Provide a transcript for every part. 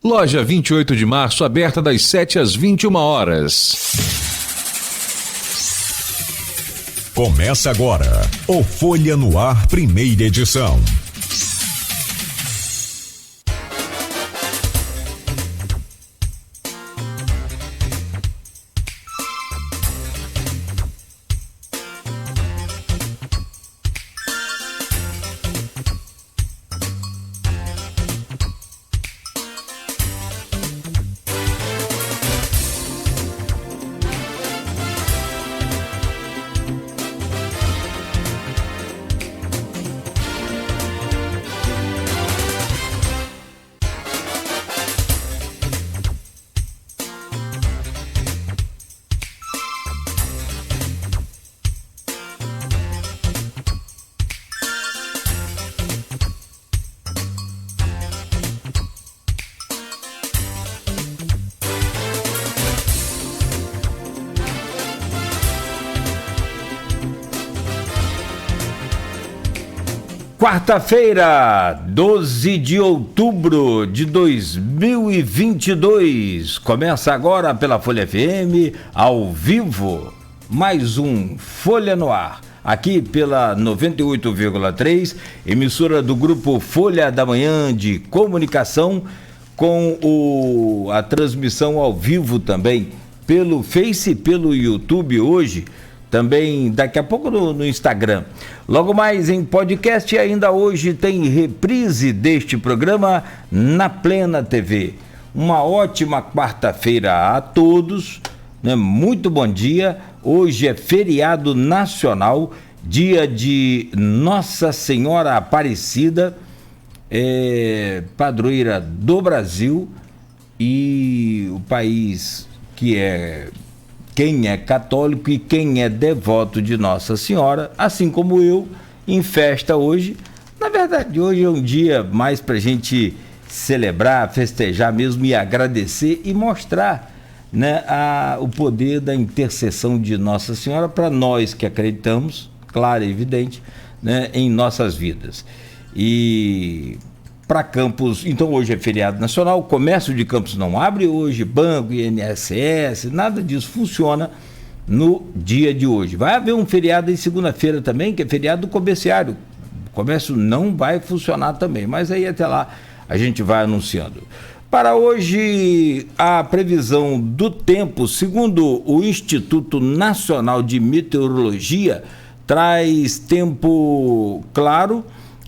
Loja 28 de março, aberta das 7 às 21 horas. Começa agora o Folha no Ar, primeira edição. Quarta-feira, 12 de outubro de 2022. Começa agora pela Folha FM, ao vivo, mais um Folha no Ar. Aqui pela 98,3, emissora do grupo Folha da Manhã de Comunicação, com a transmissão ao vivo também pelo Face e pelo YouTube hoje. Também daqui a pouco no Instagram. Logo mais em podcast, ainda hoje tem reprise deste programa na Plena TV. Uma ótima quarta-feira a todos, né? Muito bom dia. Hoje é feriado nacional, dia de Nossa Senhora Aparecida, padroeira do Brasil, e o país que quem é católico e quem é devoto de Nossa Senhora, assim como eu, em festa hoje. Na verdade, hoje é um dia mais para a gente celebrar, festejar mesmo e agradecer e mostrar, né, o poder da intercessão de Nossa Senhora para nós que acreditamos, claro e evidente, né, em nossas vidas. E para Campos, então hoje é feriado nacional, o comércio de Campos não abre hoje, banco, INSS, nada disso funciona no dia de hoje. Vai haver um feriado em segunda-feira também, que é feriado do comerciário. O comércio não vai funcionar também, mas aí até lá a gente vai anunciando. Para hoje, a previsão do tempo, segundo o Instituto Nacional de Meteorologia, traz tempo claro,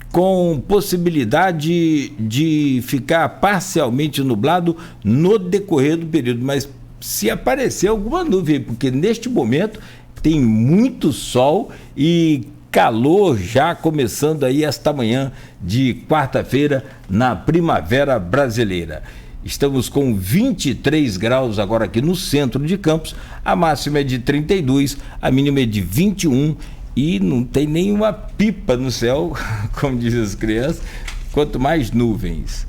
com possibilidade de ficar parcialmente nublado no decorrer do período, mas se aparecer alguma nuvem, porque neste momento tem muito sol e calor já começando aí esta manhã de quarta-feira na primavera brasileira. Estamos com 23 graus agora aqui no centro de Campos, a máxima é de 32, a mínima é de 21 e não tem nenhuma pipa no céu, como dizem as crianças, quanto mais nuvens.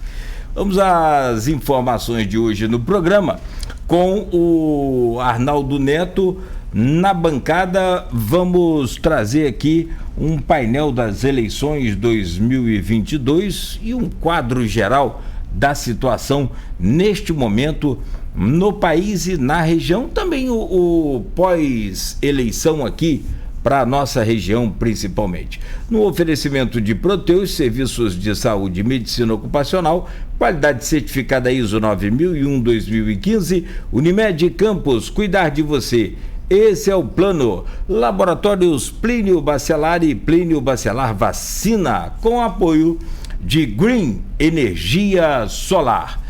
Vamos às informações de hoje no programa, com o Arnaldo Neto na bancada. Vamos trazer aqui um painel das eleições 2022 e um quadro geral da situação neste momento no país e na região, também o pós-eleição aqui para a nossa região principalmente. No oferecimento de Proteus, serviços de saúde e medicina ocupacional, qualidade certificada ISO 9001-2015, Unimed Campos, cuidar de você. Esse é o plano. Laboratórios Plínio Bacelar e Plínio Bacelar Vacina, com apoio de Green Energia Solar.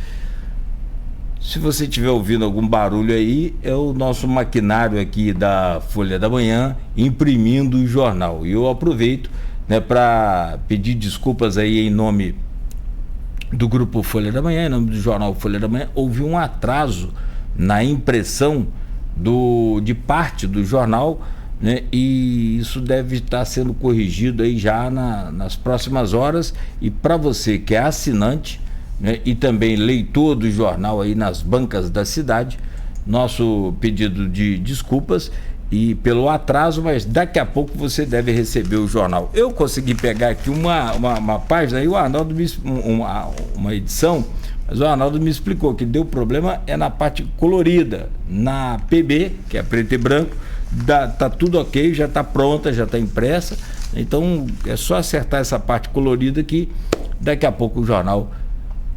Se você estiver ouvindo algum barulho aí, é o nosso maquinário aqui da Folha da Manhã imprimindo o jornal. E eu aproveito, né, para pedir desculpas aí em nome do Grupo Folha da Manhã, em nome do jornal Folha da Manhã. Houve um atraso na impressão de parte do jornal, né, e isso deve estar sendo corrigido aí já nas próximas horas. E para você que é assinante, né, e também leitor do jornal aí nas bancas da cidade, nosso pedido de desculpas e pelo atraso, mas daqui a pouco você deve receber o jornal. Eu consegui pegar aqui uma página, e o Arnaldo me uma edição Mas o Arnaldo me explicou que deu problema é na parte colorida. Na PB, que é preto e branco, tá tudo ok, já está pronta, já está impressa. Então é só acertar essa parte colorida que daqui a pouco o jornal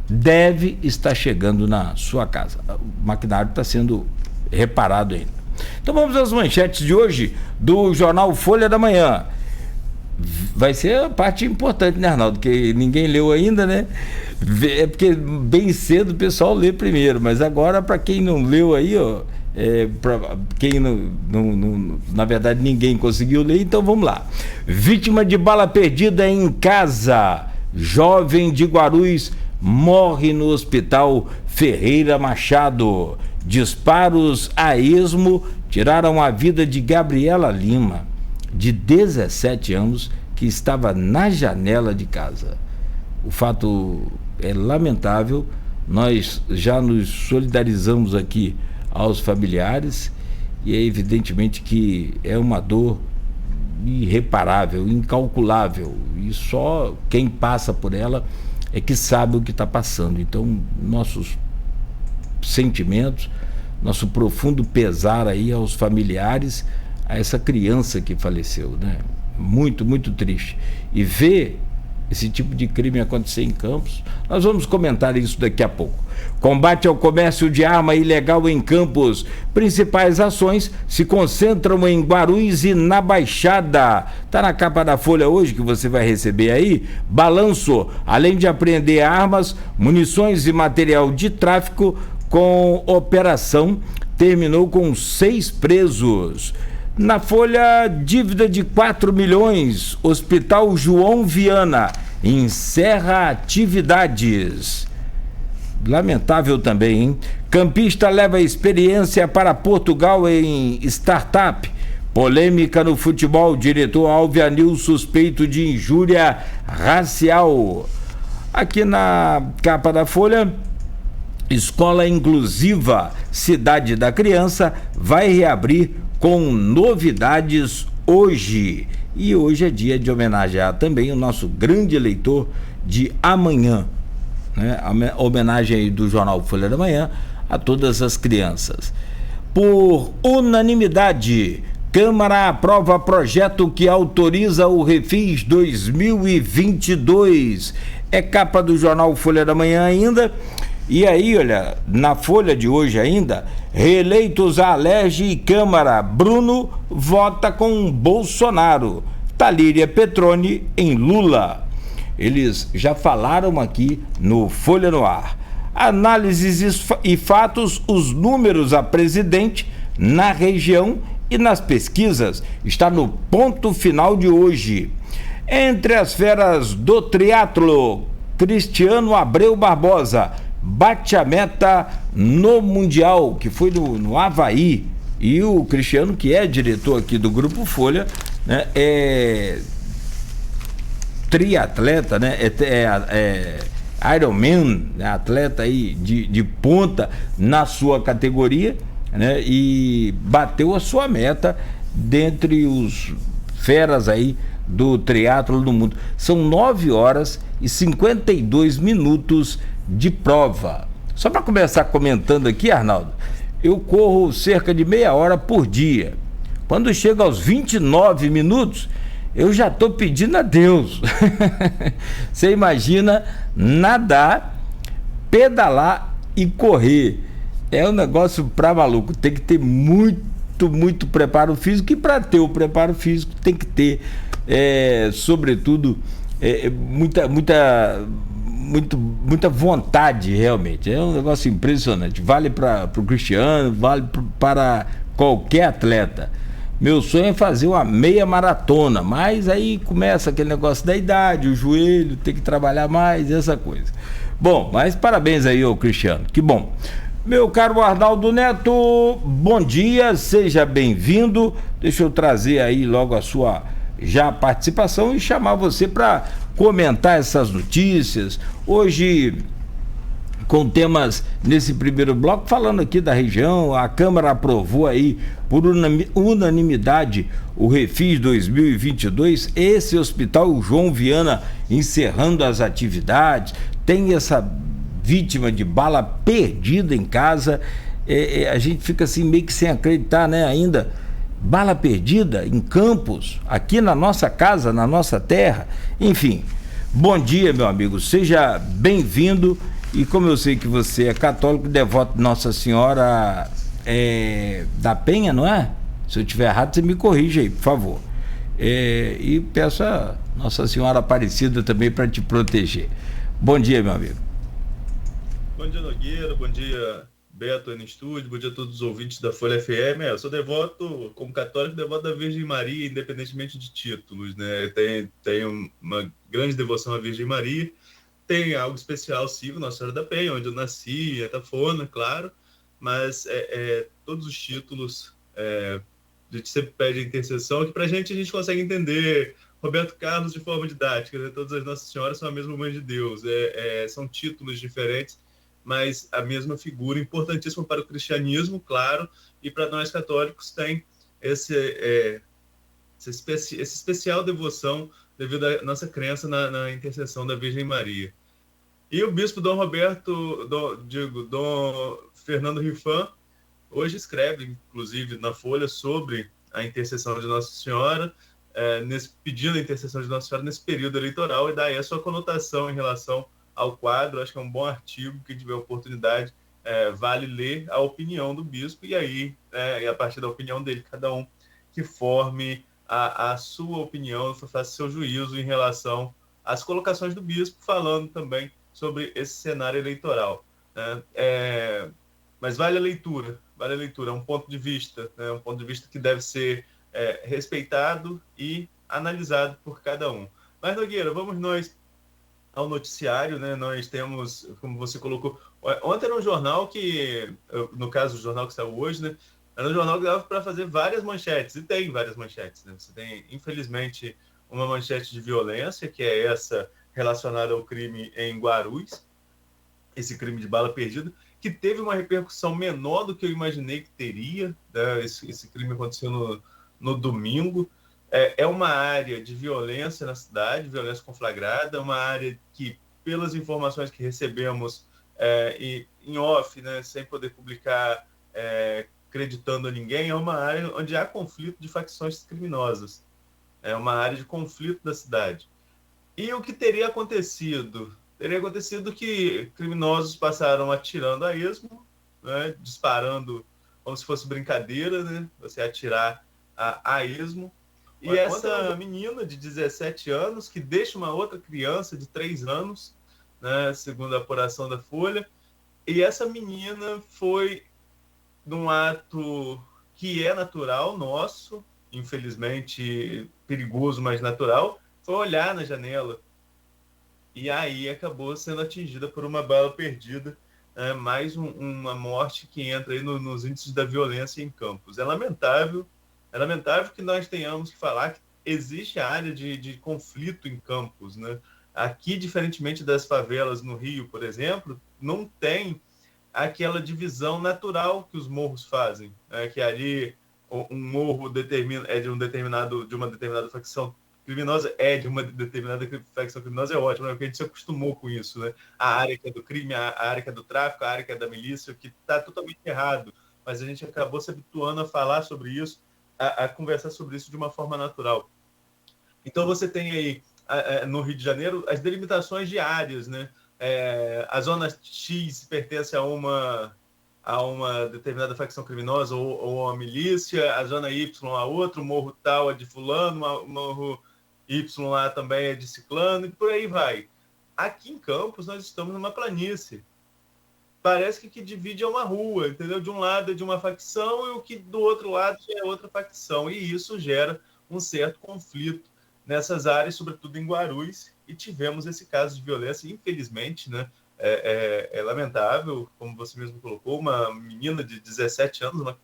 deve estar chegando na sua casa. O maquinário está sendo reparado ainda. Então vamos às manchetes de hoje do jornal Folha da Manhã. Vai ser a parte importante, né, Arnaldo? Que ninguém leu ainda, né? É porque bem cedo o pessoal lê primeiro, mas agora, para quem não leu aí, ó, para quem na verdade ninguém conseguiu ler, então vamos lá. Vítima de bala perdida em casa. Jovem de Guarulhos morre no hospital Ferreira Machado. Disparos a esmo tiraram a vida de Gabriela Lima, de 17 anos, que estava na janela de casa. O fato é lamentável, nós já nos solidarizamos aqui aos familiares e é evidentemente que é uma dor irreparável, incalculável, e só quem passa por ela é que sabe o que está passando. Então, nossos sentimentos, nosso profundo pesar aí aos familiares, a essa criança que faleceu, né? Muito, muito triste. E ver esse tipo de crime acontecer em Campos, nós vamos comentar isso daqui a pouco. Combate ao comércio de arma ilegal em Campos. Principais ações se concentram em Guarulhos e na Baixada. Tá na capa da Folha hoje que você vai receber aí. Balanço, além de apreender armas, munições e material de tráfico, com operação terminou com 6 presos. Na Folha, dívida de 4 milhões. Hospital João Viana encerra atividades. Lamentável também, hein? Campista leva experiência para Portugal em startup. Polêmica no futebol. Diretor Alvianil suspeito de injúria racial. Aqui na capa da Folha, Escola Inclusiva Cidade da Criança vai reabrir com novidades hoje. E hoje é dia de homenagear também o nosso grande eleitor de amanhã, né? A homenagem aí do jornal Folha da Manhã a todas as crianças. Por unanimidade, Câmara aprova projeto que autoriza o Refis 2022. É capa do jornal Folha da Manhã ainda. E aí, olha, na Folha de hoje ainda, reeleitos a Alerj e Câmara, Bruno vota com Bolsonaro, Talíria Petroni em Lula. Eles já falaram aqui no Folha no Ar. Análises e fatos, os números a presidente na região e nas pesquisas, está no ponto final de hoje. Entre as feras do triatlo, Cristiano Abreu Barbosa bate a meta no Mundial, que foi no Havaí, e o Cristiano, que é diretor aqui do Grupo Folha, né, é triatleta, né, Ironman, né, atleta aí de ponta na sua categoria, né, e bateu a sua meta dentre os feras aí do triatlo do mundo. São 9 horas e 52 minutos de prova. Só para começar comentando aqui, Arnaldo, eu corro cerca de meia hora por dia. Quando chega aos 29 minutos, eu já estou pedindo a Deus. Você imagina nadar, pedalar e correr. É um negócio para maluco. Tem que ter muito preparo físico, e para ter o preparo físico tem que ter, sobretudo, muita vontade, realmente. É um negócio impressionante. Vale para o Cristiano, vale para qualquer atleta. Meu sonho é fazer uma meia maratona, mas aí começa aquele negócio da idade, o joelho, tem que trabalhar mais, essa coisa. Bom, mas parabéns aí ao Cristiano, que bom. Meu caro Arnaldo Neto, bom dia, seja bem-vindo. Deixa eu trazer aí logo a sua já participação e chamar você para comentar essas notícias. Hoje, com temas nesse primeiro bloco, falando aqui da região, a Câmara aprovou aí por unanimidade o Refis 2022, esse Hospital João Viana encerrando as atividades. Tem essa vítima de bala perdida em casa. A gente fica assim meio que sem acreditar, né? Ainda bala perdida em Campos, aqui na nossa casa, na nossa terra. Enfim, bom dia, meu amigo, seja bem-vindo. E como eu sei que você é católico, devoto de Nossa Senhora da Penha, não é? Se eu estiver errado, você me corrige aí, por favor. E peço a Nossa Senhora Aparecida também para te proteger. Bom dia, meu amigo. Bom dia, Nogueira. Bom dia, Beto aí no estúdio. Bom dia a todos os ouvintes da Folha FM. Eu sou devoto, como católico, devoto da Virgem Maria, independentemente de títulos, né? Tenho uma grande devoção à Virgem Maria. Tem algo especial, sigo Nossa Senhora da Penha, onde eu nasci, Etafona, claro. Mas todos os títulos, a gente sempre pede a intercessão, que pra gente a gente consegue entender Roberto Carlos de forma didática, né? Todas as Nossas Senhoras são a mesma Mãe de Deus. São títulos diferentes, mas a mesma figura, importantíssima para o cristianismo, claro, e para nós católicos tem essa especial devoção devido à nossa crença na intercessão da Virgem Maria. E o bispo Dom Fernando Rifan, hoje escreve, inclusive, na Folha, sobre a intercessão de Nossa Senhora, pedindo a intercessão de Nossa Senhora nesse período eleitoral, e daí a sua conotação em relação ao quadro. Acho que é um bom artigo, que tiver oportunidade, vale ler a opinião do bispo, e aí, e a partir da opinião dele, cada um que forme a sua opinião, faça seu juízo em relação às colocações do bispo, falando também sobre esse cenário eleitoral, né? Mas vale a leitura, é um ponto de vista, né? Um ponto de vista que deve ser respeitado e analisado por cada um. Mas, Nogueira, vamos nós ao noticiário, né? Nós temos, como você colocou, ontem era um jornal que, no caso, o jornal que saiu hoje, né? Era um jornal que dava para fazer várias manchetes, e tem várias manchetes, né? Você tem, infelizmente, uma manchete de violência, que é essa relacionada ao crime em Guarulhos, esse crime de bala perdida, que teve uma repercussão menor do que eu imaginei que teria, né? Esse crime aconteceu no domingo. É uma área de violência na cidade, violência conflagrada, uma área que, pelas informações que recebemos e em off, né, sem poder publicar, acreditando a ninguém, é uma área onde há conflito de facções criminosas. É uma área de conflito da cidade. E o que teria acontecido? Teria acontecido que criminosos passaram atirando a esmo, né, disparando como se fosse brincadeira, né, você atirar a esmo. E essa menina de 17 anos, que deixa uma outra criança de 3 anos, né, segundo a apuração da Folha, e essa menina foi num ato que é natural nosso, infelizmente perigoso, mas natural, foi olhar na janela. E aí acabou sendo atingida por uma bala perdida, mais uma morte que entra aí nos índices da violência em Campos. É lamentável que nós tenhamos que falar que existe a área de conflito em Campos, né? Aqui, diferentemente das favelas no Rio, por exemplo, não tem aquela divisão natural que os morros fazem, né? Que ali um morro de uma determinada facção criminosa, de uma determinada facção criminosa, é ótimo, né? Porque a gente se acostumou com isso, né? A área que é do crime, a área que é do tráfico, a área que é da milícia, o que está totalmente errado, mas a gente acabou se habituando a falar sobre isso, a conversar sobre isso de uma forma natural. Então você tem aí, no Rio de Janeiro, as delimitações de áreas, né? A zona X pertence a uma determinada facção criminosa ou a milícia, a zona Y a outra, o morro tal é de fulano, o morro Y lá também é de ciclano, e por aí vai. Aqui em Campos nós estamos numa planície. Parece que divide é uma rua, entendeu? De um lado é de uma facção e o que do outro lado é outra facção. E isso gera um certo conflito nessas áreas, sobretudo em Guarulhos, e tivemos esse caso de violência, infelizmente, né? É lamentável, como você mesmo colocou, uma menina de 17 anos, uma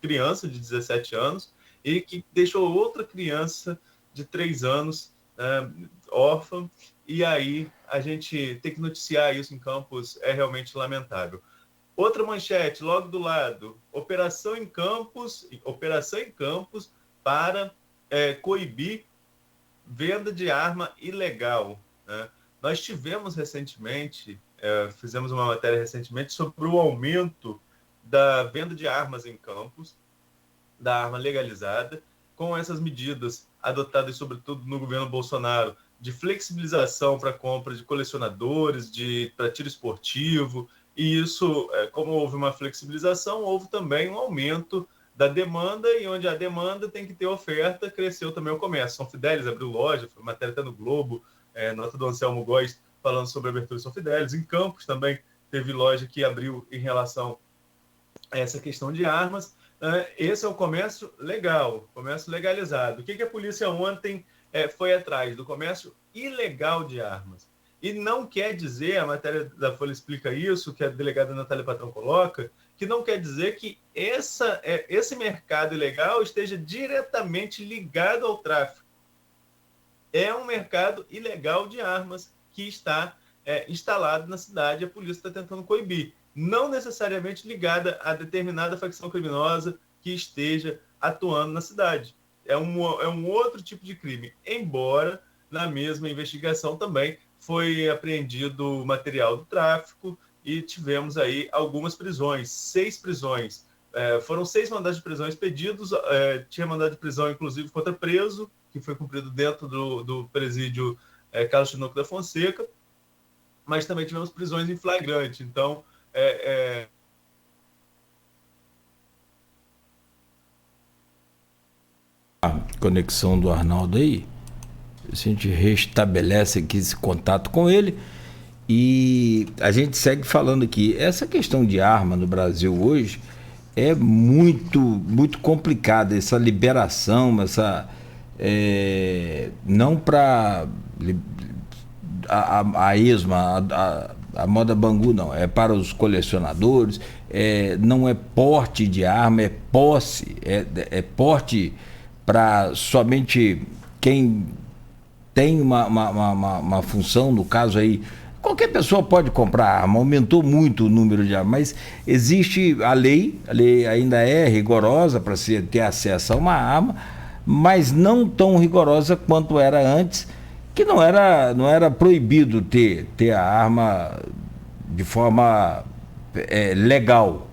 criança de 17 anos, e que deixou outra criança de 3 anos órfã, e aí a gente tem que noticiar isso em Campos, é realmente lamentável. Outra manchete, logo do lado, operação em Campos para coibir venda de arma ilegal, né? Nós tivemos recentemente fizemos uma matéria recentemente sobre o aumento da venda de armas em campos, da arma legalizada, com essas medidas adotadas, sobretudo no governo Bolsonaro, de flexibilização para compra de colecionadores, para tiro esportivo, e isso, como houve uma flexibilização, houve também um aumento da demanda, e onde a demanda tem que ter oferta, cresceu também o comércio. São Fidélis abriu loja, foi matéria até no Globo, nota do Anselmo Góes falando sobre a abertura de São Fidélis. Em Campos também teve loja que abriu em relação a essa questão de armas. Esse é o comércio legal, comércio legalizado. O que a polícia ontem foi atrás? Do comércio ilegal de armas. E não quer dizer, a matéria da Folha explica isso, que a delegada Natália Patrão coloca, que não quer dizer que esse mercado ilegal esteja diretamente ligado ao tráfico. É um mercado ilegal de armas que está instalado na cidade, a polícia está tentando coibir. Não necessariamente ligada a determinada facção criminosa que esteja atuando na cidade. É um outro tipo de crime, embora na mesma investigação também foi apreendido material do tráfico e tivemos aí algumas prisões, 6 prisões. Foram 6 mandados de prisão expedidos, tinha mandado de prisão, inclusive, contra preso, que foi cumprido dentro do presídio Carlos Tinoco da Fonseca, mas também tivemos prisões em flagrante. Então, a conexão do Arnaldo aí, a gente restabelece aqui esse contato com ele e a gente segue falando aqui. Essa questão de arma no Brasil hoje é muito complicada, essa liberação, não para a esma, a moda Bangu não, é para os colecionadores, não é porte de arma, é posse, é porte para somente quem tem uma função, no caso aí, qualquer pessoa pode comprar arma, aumentou muito o número de armas, mas existe a lei ainda é rigorosa para se ter acesso a uma arma, mas não tão rigorosa quanto era antes, que não era proibido ter a arma de forma legal,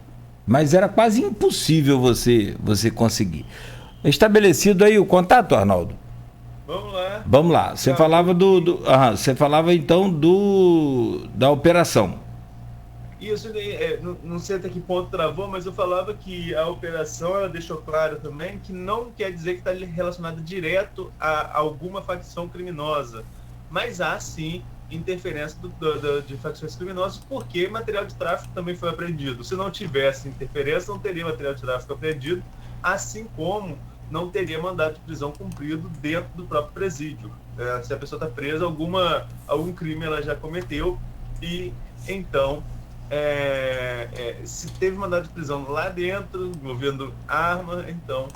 mas era quase impossível você conseguir. Estabelecido aí o contato, Arnaldo? Vamos lá. Você falava você falava então da operação. Isso, não sei até que ponto travou, mas eu falava que a operação, ela deixou claro também que não quer dizer que está relacionada direto a alguma facção criminosa, mas há sim interferência de facções criminosas, porque material de tráfico também foi apreendido. Se não tivesse interferência, não teria material de tráfico apreendido, assim como não teria mandado de prisão cumprido dentro do próprio presídio. Se a pessoa está presa, algum crime ela já cometeu, e então, se teve mandado de prisão lá dentro, envolvendo arma, então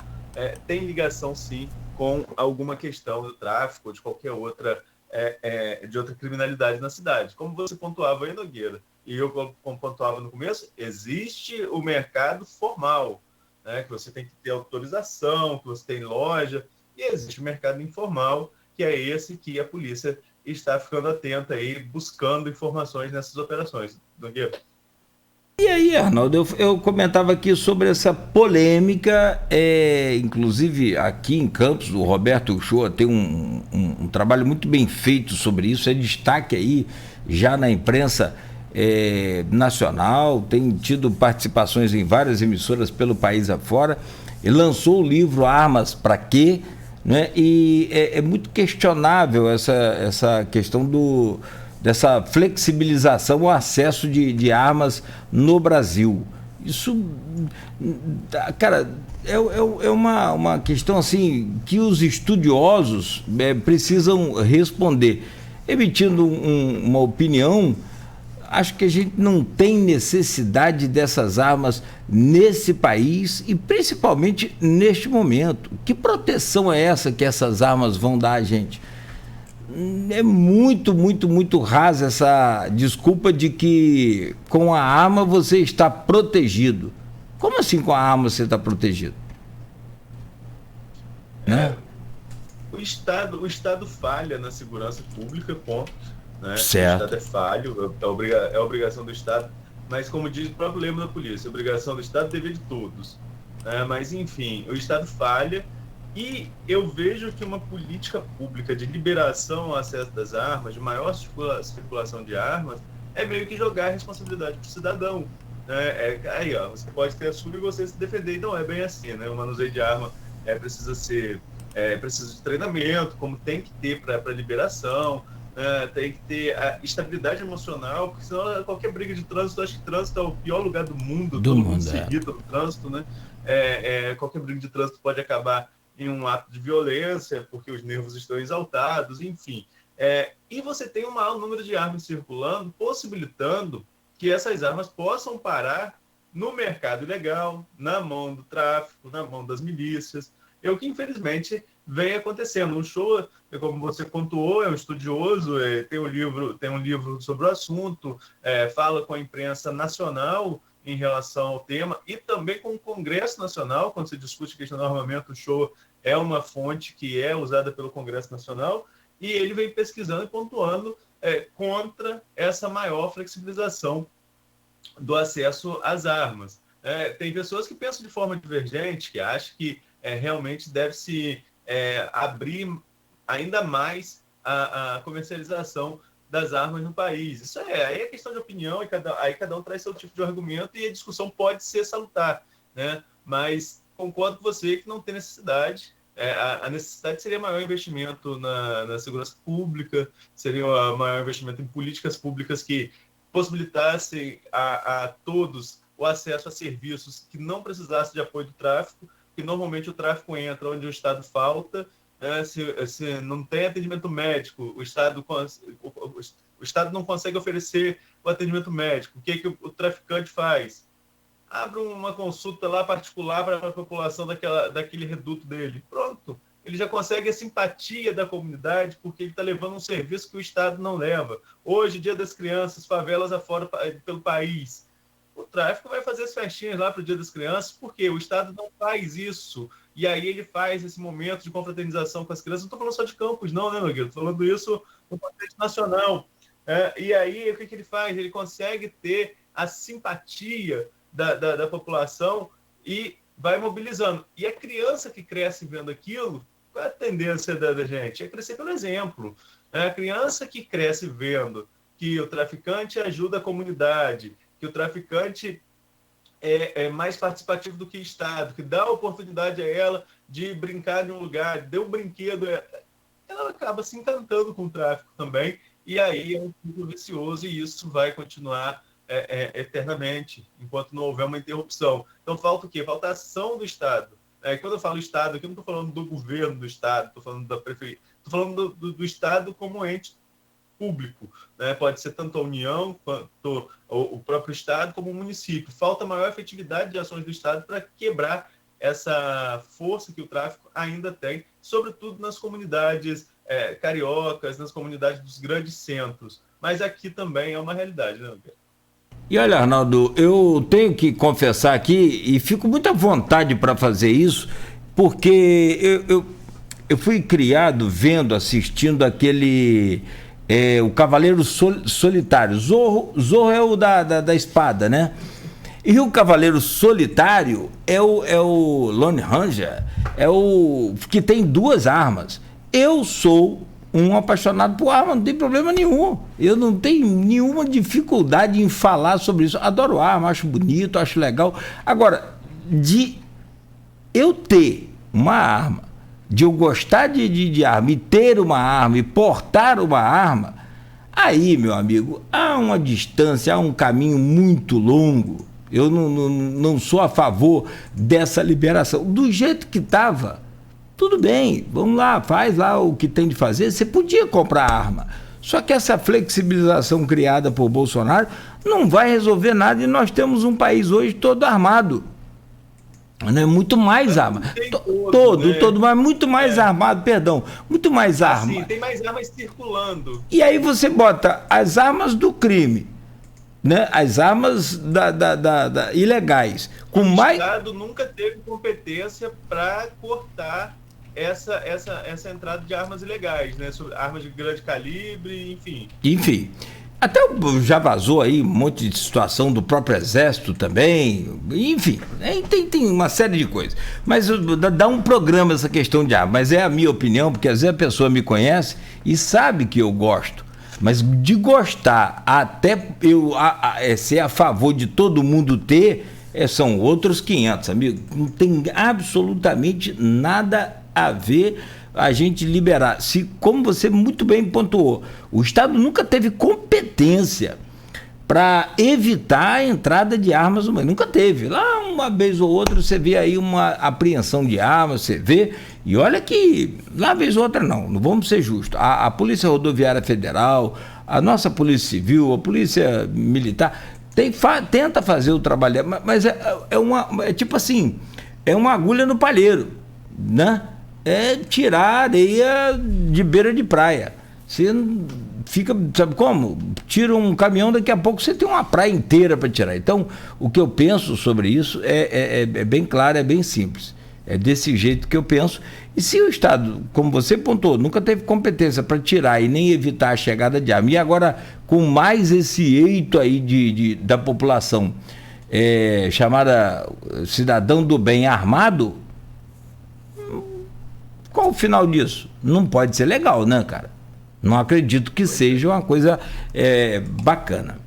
tem ligação sim com alguma questão do tráfico ou de qualquer outra, de outra criminalidade na cidade. Como você pontuava aí, Nogueira, e eu como pontuava no começo, existe o mercado formal, que você tem que ter autorização, que você tem loja, e existe o mercado informal, que é esse que a polícia está ficando atenta aí, buscando informações nessas operações. Nogueira? E aí, Arnaldo, eu comentava aqui sobre essa polêmica, inclusive aqui em Campos, o Roberto Uchoa tem um trabalho muito bem feito sobre isso, é destaque aí já na imprensa nacional, tem tido participações em várias emissoras pelo país afora, e lançou o livro Armas Pra Quê, né? E é muito questionável essa questão dessa flexibilização, o acesso de armas no Brasil. Isso, cara, é uma questão assim que os estudiosos precisam responder. Emitindo uma opinião, acho que a gente não tem necessidade dessas armas nesse país e principalmente neste momento. Que proteção é essa que essas armas vão dar a gente? É muito rasa essa desculpa de que com a arma você está protegido. Como assim com a arma você está protegido? O Estado falha na segurança pública, ponto. né? Certo. O Estado é falho, é obrigação do Estado, mas como diz o próprio lema da polícia, obrigação do Estado, dever de todos. Mas, enfim, o Estado falha e eu vejo que uma política pública de liberação ao acesso das armas, de maior circulação de armas, é meio que jogar a responsabilidade para o cidadão. Aí, ó, você pode ter a sua e você se defender, e não é bem assim, né? O manuseio de arma precisa de treinamento, como tem que ter para liberação, tem que ter a estabilidade emocional, porque senão qualquer briga de trânsito, acho que trânsito é o pior lugar do mundo, todo mundo se irrita no trânsito, né? Qualquer briga de trânsito pode acabar em um ato de violência, porque os nervos estão exaltados, enfim. E você tem um maior número de armas circulando, possibilitando que essas armas possam parar no mercado ilegal, na mão do tráfico, na mão das milícias. É o que, infelizmente, vem acontecendo. O Shoa, como você pontuou, é um estudioso, tem um livro sobre o assunto, fala com a imprensa nacional em relação ao tema e também com o Congresso Nacional, quando se discute a questão do armamento, o Shoa é uma fonte que é usada pelo Congresso Nacional, e ele vem pesquisando e pontuando contra essa maior flexibilização do acesso às armas. Tem pessoas que pensam de forma divergente, que acham que realmente deve-se abrir ainda mais a comercialização das armas no país. Isso aí é questão de opinião, e aí cada um traz seu tipo de argumento e a discussão pode ser salutar, né? Mas concordo com você que não tem necessidade. A necessidade seria maior investimento na segurança pública, seria maior investimento em políticas públicas que possibilitassem a todos o acesso a serviços que não precisassem de apoio do tráfico, que normalmente o tráfico entra onde o Estado falta. Se não tem atendimento médico, o Estado não consegue oferecer o atendimento médico. O que o traficante faz? Abre uma consulta lá particular para a população daquele reduto dele. Pronto. Ele já consegue a simpatia da comunidade porque ele está levando um serviço que o Estado não leva. Hoje, Dia das Crianças, favelas afora pelo país. O tráfico vai fazer as festinhas lá para o Dia das Crianças, porque o Estado não faz isso. E aí ele faz esse momento de confraternização com as crianças. Não estou falando só de Campos, não, né, Nogueira? Estou falando isso no contexto nacional. E aí, o que ele faz? Ele consegue ter a simpatia da população e vai mobilizando. E a criança que cresce vendo aquilo, qual é a tendência da gente? É crescer pelo exemplo. A criança que cresce vendo que o traficante ajuda a comunidade, que o traficante é mais participativo do que o Estado, que dá oportunidade a ela de brincar em um lugar, deu um brinquedo, ela acaba se encantando com o tráfico também, e aí é um ciclo vicioso, e isso vai continuar eternamente, enquanto não houver uma interrupção. Então falta o quê? Falta a ação do Estado. Quando eu falo Estado, aqui eu não estou falando do governo do Estado, estou falando da prefeitura, estou falando do Estado como ente público, né? Pode ser tanto a União quanto o próprio Estado como o município. Falta maior efetividade de ações do Estado para quebrar essa força que o tráfico ainda tem, sobretudo nas comunidades cariocas, nas comunidades dos grandes centros. Mas aqui também é uma realidade, né, Roberto? E olha, Arnaldo, eu tenho que confessar aqui, e fico muito à vontade para fazer isso, porque eu fui criado assistindo aquele... o Cavaleiro Solitário. Zorro é o da espada, né? E o Cavaleiro Solitário é o Lone Ranger, é o que tem duas armas. Eu sou um apaixonado por arma, não tem problema nenhum. Eu não tenho nenhuma dificuldade em falar sobre isso. Adoro arma, acho bonito, acho legal. Agora, de eu ter uma arma, de eu gostar de arma e ter uma arma e portar uma arma, aí, meu amigo, há uma distância, há um caminho muito longo. Eu não sou a favor dessa liberação. Do jeito que estava, tudo bem, vamos lá, faz lá o que tem de fazer. Você podia comprar arma. Só que essa flexibilização criada por Bolsonaro não vai resolver nada, e nós temos um país hoje todo armado. Né? Muito mais arma. Todo, mas muito mais armado, perdão. Muito mais arma. Sim, tem mais armas circulando. E aí você bota as armas do crime, né? As armas ilegais. O Estado nunca teve competência para cortar essa entrada de armas ilegais, né? Sobre armas de grande calibre, enfim. Enfim, até já vazou aí um monte de situação do próprio Exército também, enfim, tem uma série de coisas. Mas dá um programa essa questão de armas, mas é a minha opinião, porque às vezes a pessoa me conhece e sabe que eu gosto. Mas de gostar até eu ser a favor de todo mundo ter, são outros 500, amigo. Não tem absolutamente nada a ver a gente liberar. Se, como você muito bem pontuou, o Estado nunca teve competência para evitar a entrada de armas humanas. Nunca teve. Lá uma vez ou outra você vê aí uma apreensão de armas, você vê, e olha que lá vez ou outra não vamos ser justos. A Polícia Rodoviária Federal, a nossa Polícia Civil, a Polícia Militar, tenta fazer o trabalho, mas é tipo assim, é uma agulha no palheiro, né? É tirar areia de beira de praia. Você fica, sabe como? Tira um caminhão, daqui a pouco você tem uma praia inteira para tirar. Então, o que eu penso sobre isso é bem claro, é bem simples. É desse jeito que eu penso. E se o Estado, como você pontuou, nunca teve competência para tirar e nem evitar a chegada de arma, e agora com mais esse eito aí da população chamada cidadão do bem armado, qual o final disso? Não pode ser legal, né, cara? Não acredito que seja uma coisa bacana.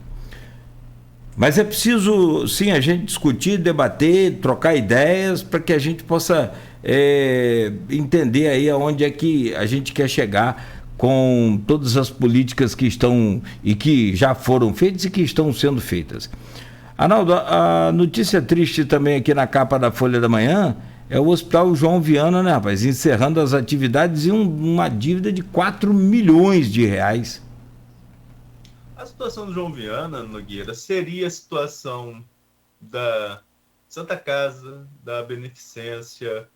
Mas é preciso, sim, a gente discutir, debater, trocar ideias para que a gente possa entender aí aonde é que a gente quer chegar com todas as políticas que estão e que já foram feitas e que estão sendo feitas. Arnaldo, a notícia triste também aqui na capa da Folha da Manhã é o Hospital João Viana, né, rapaz? Encerrando as atividades e uma dívida de 4 milhões de reais. A situação do João Viana, Nogueira, seria a situação da Santa Casa, da Beneficência,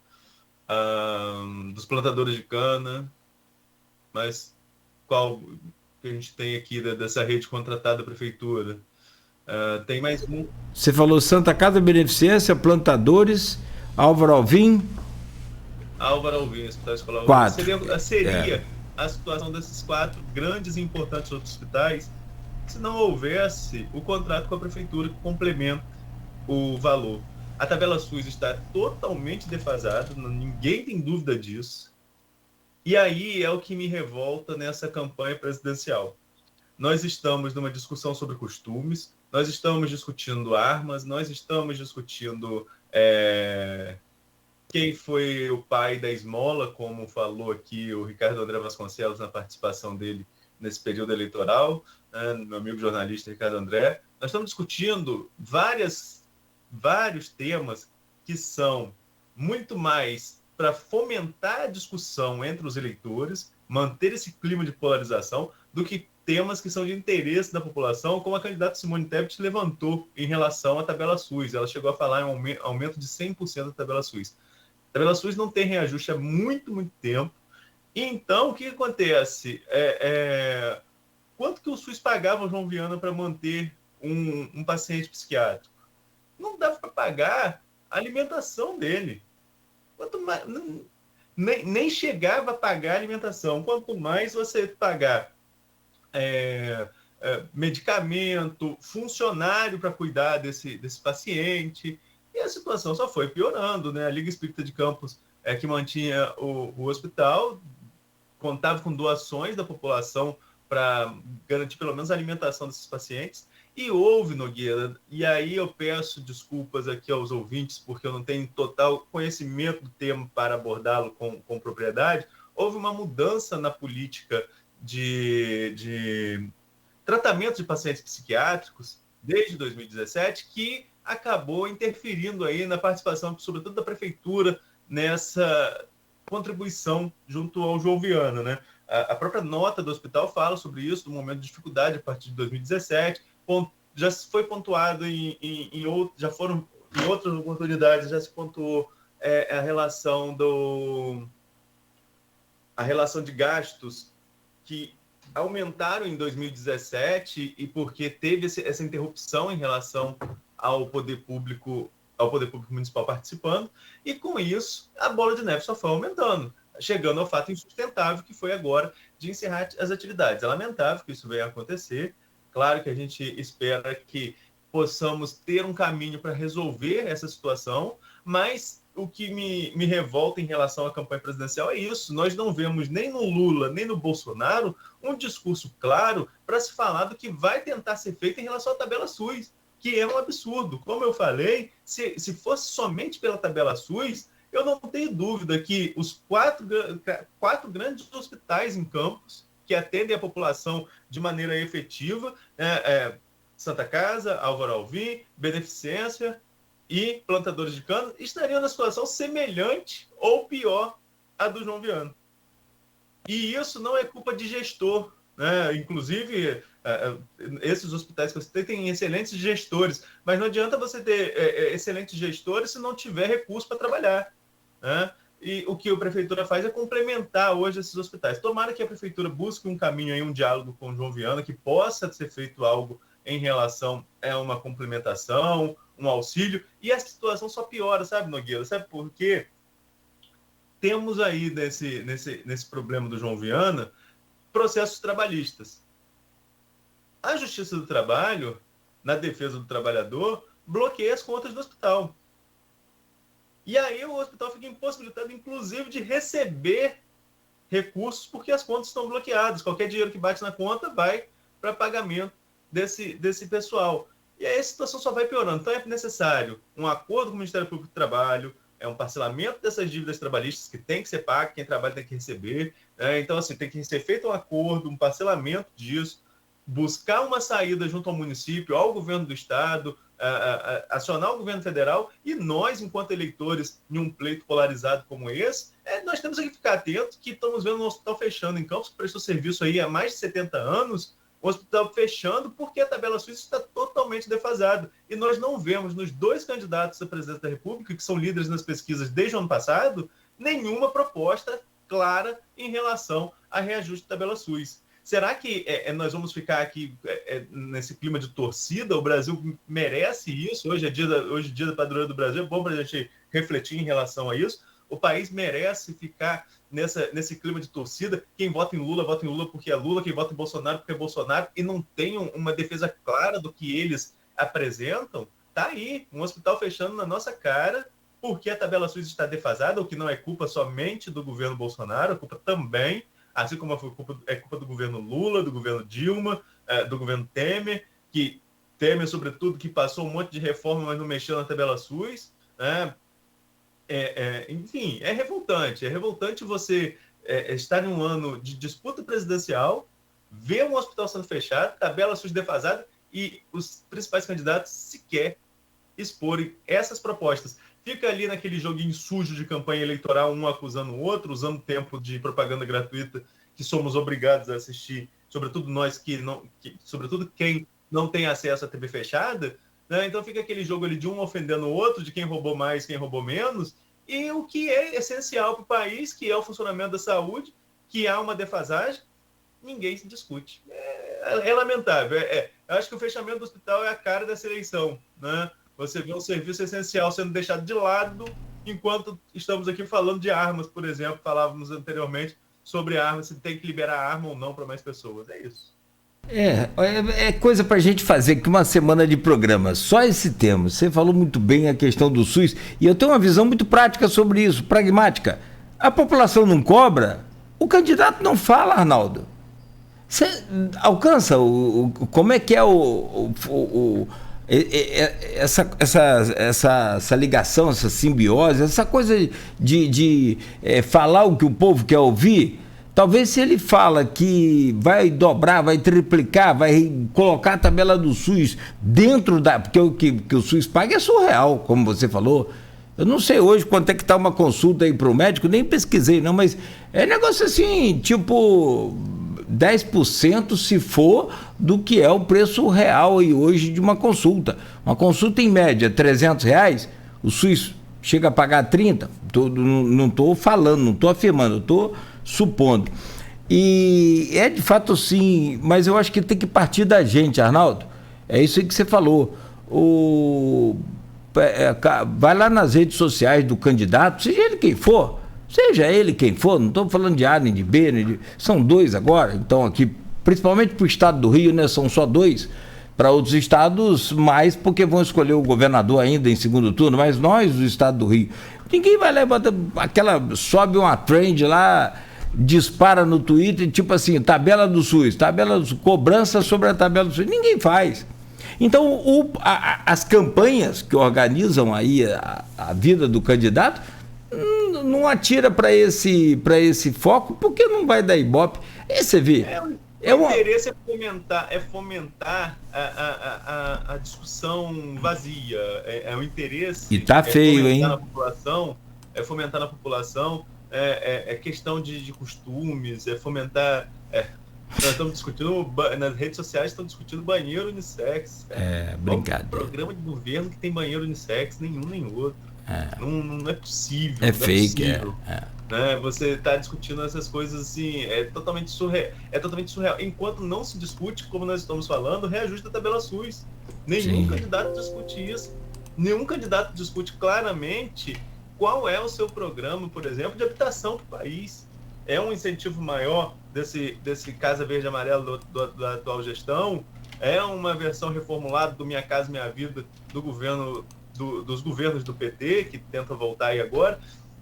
dos plantadores de cana, mas qual que a gente tem aqui dessa rede contratada da Prefeitura? Tem mais um. Você falou Santa Casa, Beneficência, plantadores, Álvaro Alvim, Hospital Escolar Alvim. Seria a situação desses 4 grandes e importantes hospitais se não houvesse o contrato com a Prefeitura que complementa o valor. A tabela SUS está totalmente defasada, ninguém tem dúvida disso. E aí é o que me revolta nessa campanha presidencial. Nós estamos numa discussão sobre costumes, nós estamos discutindo armas, nós estamos discutindo quem foi o pai da esmola, como falou aqui o Ricardo André Vasconcelos na participação dele nesse período eleitoral, né, meu amigo jornalista Ricardo André. Nós estamos discutindo vários temas que são muito mais para fomentar a discussão entre os eleitores, manter esse clima de polarização, do que temas que são de interesse da população, como a candidata Simone Tebet levantou em relação à tabela SUS. Ela chegou a falar em aumento de 100% da tabela SUS. A tabela SUS não tem reajuste há muito, muito tempo. E então, o que acontece? Quanto que o SUS pagava ao João Viana para manter um paciente psiquiátrico? Não dava para pagar a alimentação dele. Quanto mais, nem chegava a pagar a alimentação. Quanto mais você pagar medicamento, funcionário para cuidar desse paciente, e a situação só foi piorando, né? A Liga Espírita de Campos, que mantinha o hospital, contava com doações da população para garantir pelo menos a alimentação desses pacientes, e houve, Nogueira, e aí eu peço desculpas aqui aos ouvintes, porque eu não tenho total conhecimento do tema para abordá-lo com propriedade, houve uma mudança na política de tratamento de pacientes psiquiátricos desde 2017, que acabou interferindo aí na participação, sobretudo da Prefeitura, nessa contribuição junto ao João Viana, né? A própria nota do hospital fala sobre isso, do momento de dificuldade a partir de 2017, já foi pontuado já foram em outras oportunidades, já se pontuou a relação de gastos que aumentaram em 2017 e porque teve essa interrupção em relação ao poder público municipal participando, e com isso a bola de neve só foi aumentando. chegando ao fato insustentável que foi agora de encerrar as atividades. É lamentável que isso venha a acontecer. Claro que a gente espera que possamos ter um caminho para resolver essa situação, mas o que me revolta em relação à campanha presidencial é isso. Nós não vemos nem no Lula, nem no Bolsonaro um discurso claro para se falar do que vai tentar ser feito em relação à tabela SUS, que é um absurdo. Como eu falei, se fosse somente pela tabela SUS, eu não tenho dúvida que os quatro grandes hospitais em Campos, que atendem a população de maneira efetiva, Santa Casa, Álvaro Alvim, Beneficência e Plantadores de Cana, estariam na situação semelhante ou pior à do João Viana. E isso não é culpa de gestor, né? Inclusive, esses hospitais que você tem têm excelentes gestores, mas não adianta você ter excelentes gestores se não tiver recurso para trabalhar, né? E o que a prefeitura faz é complementar hoje esses hospitais. Tomara que a prefeitura busque um caminho aí, um diálogo com o João Viana, que possa ser feito algo em relação a uma complementação, um auxílio, e a situação só piora, sabe, Nogueira? Sabe por quê? Temos aí nesse problema do João Viana processos trabalhistas. A Justiça do Trabalho, na defesa do trabalhador, bloqueia as contas do hospital. E aí o hospital fica impossibilitado, inclusive, de receber recursos porque as contas estão bloqueadas. Qualquer dinheiro que bate na conta vai para pagamento desse pessoal. E aí a situação só vai piorando. Então é necessário um acordo com o Ministério Público do Trabalho, um parcelamento dessas dívidas trabalhistas que tem que ser pago, quem trabalha tem que receber. Então, assim, tem que ser feito um acordo, um parcelamento disso, buscar uma saída junto ao município, ao governo do estado, acionar o governo federal, e nós, enquanto eleitores, em um pleito polarizado como esse, nós temos que ficar atentos que estamos vendo um hospital fechando em Campos, que prestou serviço aí há mais de 70 anos, o hospital fechando porque a tabela SUS está totalmente defasada. E nós não vemos nos dois candidatos a presidente da República, que são líderes nas pesquisas desde o ano passado, nenhuma proposta clara em relação a reajuste da tabela SUS. Será que nós vamos ficar aqui nesse clima de torcida? O Brasil merece isso? Hoje é dia da padroeira do Brasil, é bom para a gente refletir em relação a isso. O país merece ficar nesse clima de torcida. Quem vota em Lula porque é Lula, quem vota em Bolsonaro porque é Bolsonaro, e não tem uma defesa clara do que eles apresentam. Tá aí, um hospital fechando na nossa cara porque a tabela SUS está defasada, o que não é culpa somente do governo Bolsonaro, é culpa também, assim como é culpa do governo Lula, do governo Dilma, do governo Temer, sobretudo, que passou um monte de reforma, mas não mexeu na tabela SUS, né? Enfim, é revoltante você estar em um ano de disputa presidencial, ver um hospital sendo fechado, tabela SUS defasada, e os principais candidatos sequer exporem essas propostas. Fica ali naquele joguinho sujo de campanha eleitoral, um acusando o outro, usando tempo de propaganda gratuita que somos obrigados a assistir, sobretudo nós sobretudo quem não tem acesso à TV fechada, né? Então fica aquele jogo ali de um ofendendo o outro, de quem roubou mais, quem roubou menos, e o que é essencial para o país, que é o funcionamento da saúde, que há uma defasagem, ninguém se discute. É lamentável. Eu acho que o fechamento do hospital é a cara dessa eleição, né? Você vê um serviço essencial sendo deixado de lado, enquanto estamos aqui falando de armas, por exemplo, falávamos anteriormente sobre armas, se tem que liberar arma ou não para mais pessoas. É isso. É coisa para a gente fazer que uma semana de programa, só esse tema. Você falou muito bem a questão do SUS, e eu tenho uma visão muito prática sobre isso, pragmática. A população não cobra, o candidato não fala, Arnaldo. Você alcança como é que é essa ligação, essa simbiose, essa coisa de falar o que o povo quer ouvir. Talvez se ele fala que vai dobrar, vai triplicar, vai colocar a tabela do SUS dentro porque o que o SUS paga é surreal, como você falou. Eu não sei hoje quanto é que está uma consulta aí para o médico, nem pesquisei não, mas é negócio assim, tipo 10% se for do que é o preço real aí hoje de uma consulta. Uma consulta em média R$300, o SUS chega a pagar 30, não estou falando, não estou afirmando, estou supondo. E é de fato sim, mas eu acho que tem que partir da gente, Arnaldo. É isso aí que você falou. Vai lá nas redes sociais do candidato, seja ele quem for, seja ele quem for, não estou falando de A nem de B, são 2 agora, então aqui, principalmente para o estado do Rio, né, são só 2, para outros estados mais, porque vão escolher o governador ainda em segundo turno, mas nós, do estado do Rio, ninguém vai levantar sobe uma trend lá, dispara no Twitter, tipo assim, tabela do SUS, cobrança sobre a tabela do SUS, ninguém faz. Então, as campanhas que organizam aí a vida do candidato não atira para esse foco, porque não vai dar ibope. Aí você vê. O interesse é fomentar a discussão vazia. O interesse e tá feio, hein? É fomentar na população, é questão de costumes, é fomentar. Nós estamos discutindo, nas redes sociais estão discutindo banheiro unissex. Brincadeira. Qual programa de governo que tem banheiro unissex? Nenhum nem outro. Não é possível. É fake, Né? Você está discutindo essas coisas assim, é totalmente surreal. Enquanto não se discute, como nós estamos falando, reajuste da tabela SUS. Nenhum candidato discute isso. Nenhum candidato discute claramente qual é o seu programa, por exemplo, de habitação para o país. É um incentivo maior desse Casa Verde e Amarelo da atual gestão? É uma versão reformulada do Minha Casa Minha Vida do governo, dos governos do PT, que tentam voltar aí agora?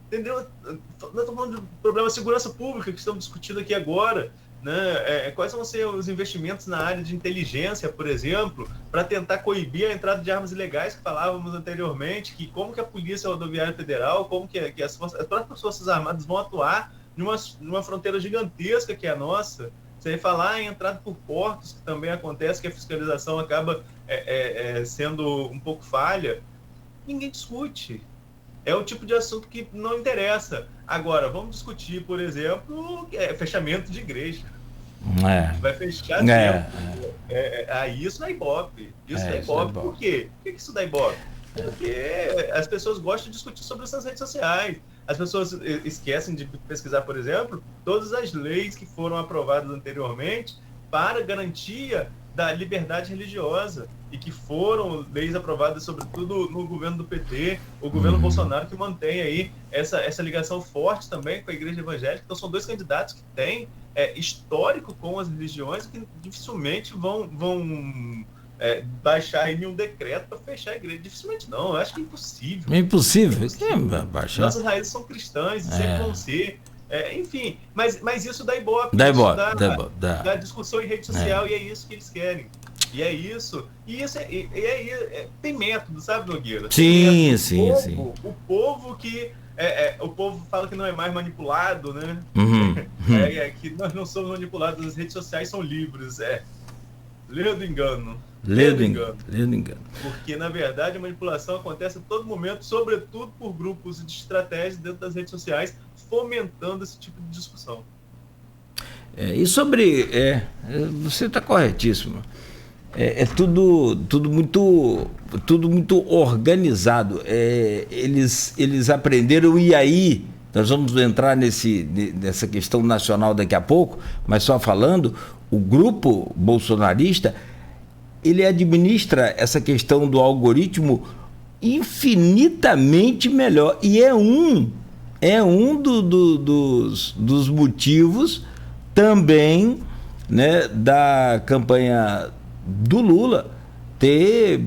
Entendeu? Nós estamos falando do problema de segurança pública que estamos discutindo aqui agora. Né? Quais vão ser os investimentos na área de inteligência, por exemplo, para tentar coibir a entrada de armas ilegais que falávamos anteriormente, que como que a Polícia Rodoviária Federal, como que as próprias Forças Armadas vão atuar numa fronteira gigantesca que é a nossa. Sem falar em entrada por portos, que também acontece, que a fiscalização acaba sendo um pouco falha. Ninguém discute. É o tipo de assunto que não interessa. Agora, vamos discutir, por exemplo, fechamento de igreja. Vai fechar aí isso dá ibope. Isso dá ibope. Por quê? Por que isso dá ibope? Porque as pessoas gostam de discutir sobre isso nas redes sociais. As pessoas esquecem de pesquisar, por exemplo, todas as leis que foram aprovadas anteriormente para garantia da liberdade religiosa e que foram leis aprovadas, sobretudo no governo do PT, o governo Bolsonaro, que mantém aí essa ligação forte também com a igreja evangélica. Então são 2 candidatos que têm histórico com as religiões e que dificilmente vão baixar aí um decreto para fechar a igreja. Dificilmente não, eu acho que é impossível. É impossível. Nossas raízes são cristãs e sempre vão ser. Enfim, mas isso dá ibope. Dá discussão em rede social e é isso que eles querem. E é isso. E isso tem método, sabe, Nogueira? Sim. O povo que... o povo fala que não é mais manipulado, né? Que nós não somos manipulados, as redes sociais são livres. Lê do engano. Porque, na verdade, a manipulação acontece a todo momento, sobretudo por grupos de estratégias dentro das redes sociais, fomentando esse tipo de discussão. E sobre... você está corretíssimo. Tudo muito organizado. Eles aprenderam, e aí nós vamos entrar nessa questão nacional daqui a pouco, mas só falando, o grupo bolsonarista, ele administra essa questão do algoritmo infinitamente melhor, e é um dos motivos também, né, da campanha do Lula ter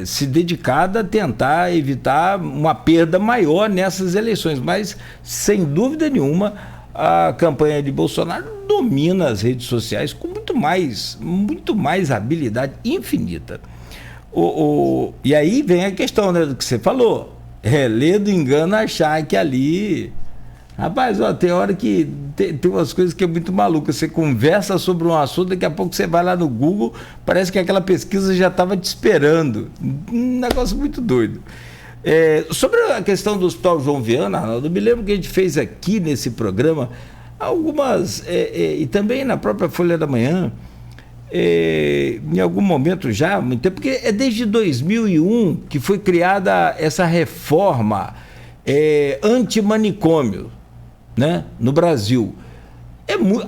se dedicado a tentar evitar uma perda maior nessas eleições. Mas, sem dúvida nenhuma, a campanha de Bolsonaro domina as redes sociais com muito mais habilidade infinita. E aí vem a questão, né, do que você falou. Ler do engano, achar que ali... Rapaz, tem hora que tem umas coisas que é muito maluca. Você conversa sobre um assunto, daqui a pouco você vai lá no Google, parece que aquela pesquisa já estava te esperando. Um negócio muito doido. Sobre a questão do Hospital João Viana, Arnaldo, eu me lembro que a gente fez aqui nesse programa algumas, e também na própria Folha da Manhã, em algum momento já, muito tempo, porque é desde 2001 que foi criada essa reforma anti-manicômio, né, no Brasil.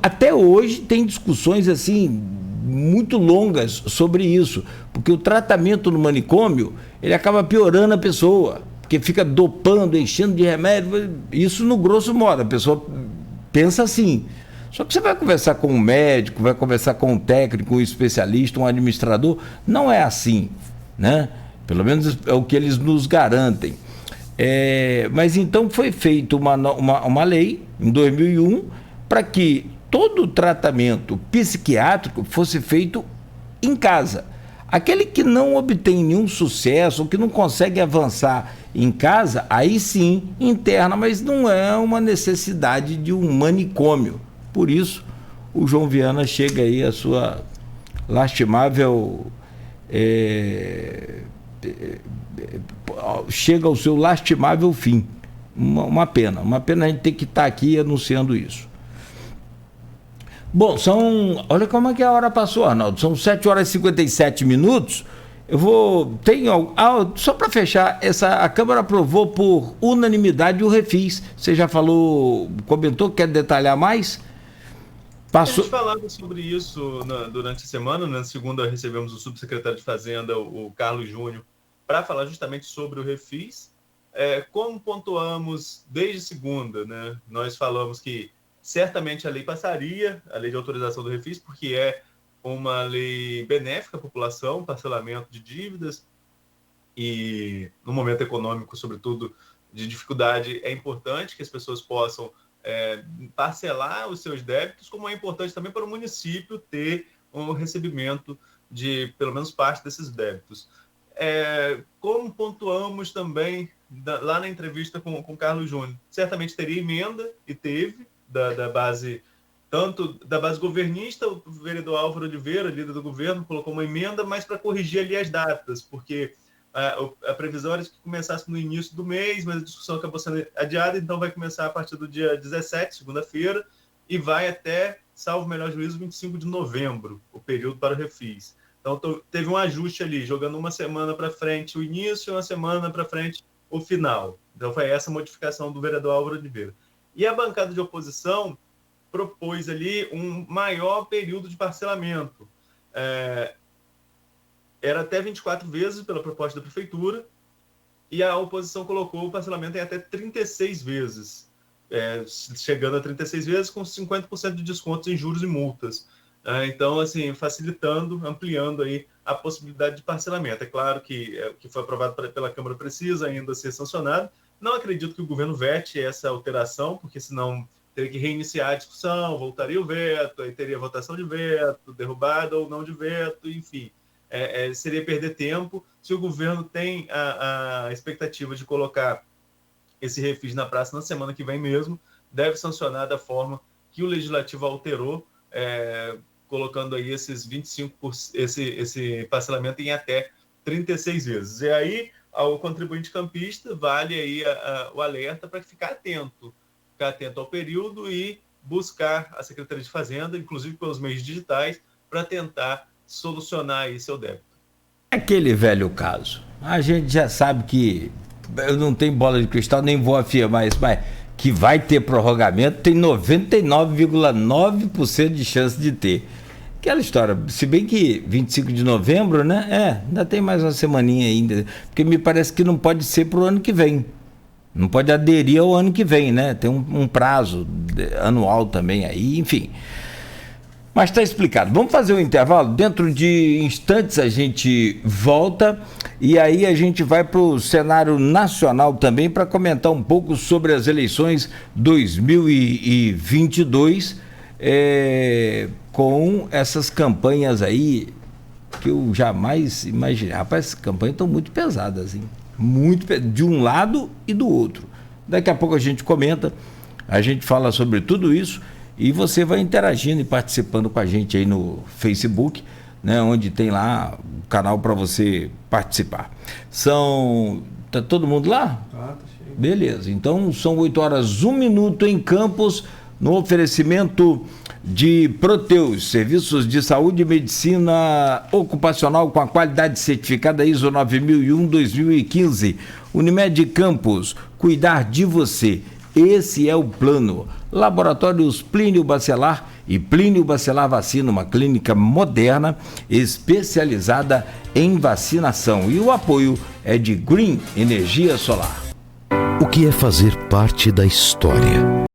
Até hoje tem discussões assim muito longas sobre isso, porque o tratamento no manicômio ele acaba piorando a pessoa, porque fica dopando, enchendo de remédio. Isso no grosso modo, a pessoa pensa assim. Só que você vai conversar com um médico, vai conversar com um técnico, um especialista, um administrador, não é assim, né? Pelo menos é o que eles nos garantem. Mas então foi feita uma lei, em 2001, para que todo o tratamento psiquiátrico fosse feito em casa. Aquele que não obtém nenhum sucesso, que não consegue avançar em casa, aí sim interna, mas não é uma necessidade de um manicômio. Por isso, o João Viana chega aí a sua lastimável... chega ao seu lastimável fim. Uma pena a gente ter que estar aqui anunciando isso. Bom, olha como é que a hora passou, Arnaldo, são 7 horas e 57 minutos. Só para fechar, a Câmara aprovou por unanimidade o refis. Você já comentou, quer detalhar mais? A gente falava sobre isso durante a semana. Na segunda recebemos o subsecretário de Fazenda, o Carlos Júnior, para falar justamente sobre o refis. Como pontuamos desde segunda, né? Nós falamos que certamente a lei passaria, a lei de autorização do refis, porque é uma lei benéfica à população, parcelamento de dívidas, e no momento econômico, sobretudo, de dificuldade, é importante que as pessoas possam parcelar os seus débitos, como é importante também para o município ter um recebimento de, pelo menos, parte desses débitos. Como pontuamos também lá na entrevista com o Carlos Júnior, certamente teria emenda, e teve, da base, tanto da base governista. O vereador Álvaro Oliveira, líder do governo, colocou uma emenda, mas para corrigir ali as datas, porque a previsão era que começasse no início do mês, mas a discussão acabou sendo adiada, então vai começar a partir do dia 17, segunda-feira, e vai até, salvo o melhor juízo, 25 de novembro, o período para o refis. Então teve um ajuste ali, jogando uma semana para frente o início e uma semana para frente o final. Então foi essa modificação do vereador Álvaro Oliveira. E a bancada de oposição propôs ali um maior período de parcelamento. Era até 24 vezes pela proposta da prefeitura, e a oposição colocou o parcelamento em até 36 vezes, chegando a 36 vezes com 50% de descontos em juros e multas. Então, assim, facilitando, ampliando aí a possibilidade de parcelamento. É claro que o que foi aprovado pela Câmara precisa ainda ser sancionado. Não acredito que o governo vete essa alteração, porque senão teria que reiniciar a discussão, voltaria o veto, aí teria votação de veto, derrubada ou não de veto, enfim. Seria perder tempo. Se o governo tem a expectativa de colocar esse refis na praça na semana que vem mesmo, deve sancionar da forma que o Legislativo alterou, colocando aí esses 25%, esse parcelamento em até 36 vezes. E aí, ao contribuinte campista, vale aí o alerta para ficar atento ao período e buscar a Secretaria de Fazenda, inclusive pelos meios digitais, para tentar solucionar aí seu débito. Aquele velho caso. A gente já sabe que eu não tenho bola de cristal, nem vou afirmar isso, mas que vai ter prorrogamento, tem 99,9% de chance de ter. Aquela história, se bem que 25 de novembro, né? Ainda tem mais uma semaninha ainda, porque me parece que não pode ser para o ano que vem. Não pode aderir ao ano que vem, né? Tem um prazo anual também aí, enfim. Mas está explicado. Vamos fazer um intervalo? Dentro de instantes a gente volta e aí a gente vai para o cenário nacional também para comentar um pouco sobre as eleições 2022, com essas campanhas aí que eu jamais imaginei. Rapaz, essas campanhas estão muito pesadas, hein? De um lado e do outro. Daqui a pouco a gente comenta, a gente fala sobre tudo isso. E você vai interagindo e participando com a gente aí no Facebook, né, onde tem lá o canal para você participar. Tá todo mundo lá? Tá cheio. Beleza, então são 8 horas, 1 minuto em Campos, no oferecimento de Proteus, serviços de saúde e medicina ocupacional com a qualidade certificada ISO 9001-2015. Unimed Campos, cuidar de você. Esse é o plano. Laboratórios Plínio Bacelar e Plínio Bacelar Vacina, uma clínica moderna especializada em vacinação. E o apoio é de Green Energia Solar. O que é fazer parte da história?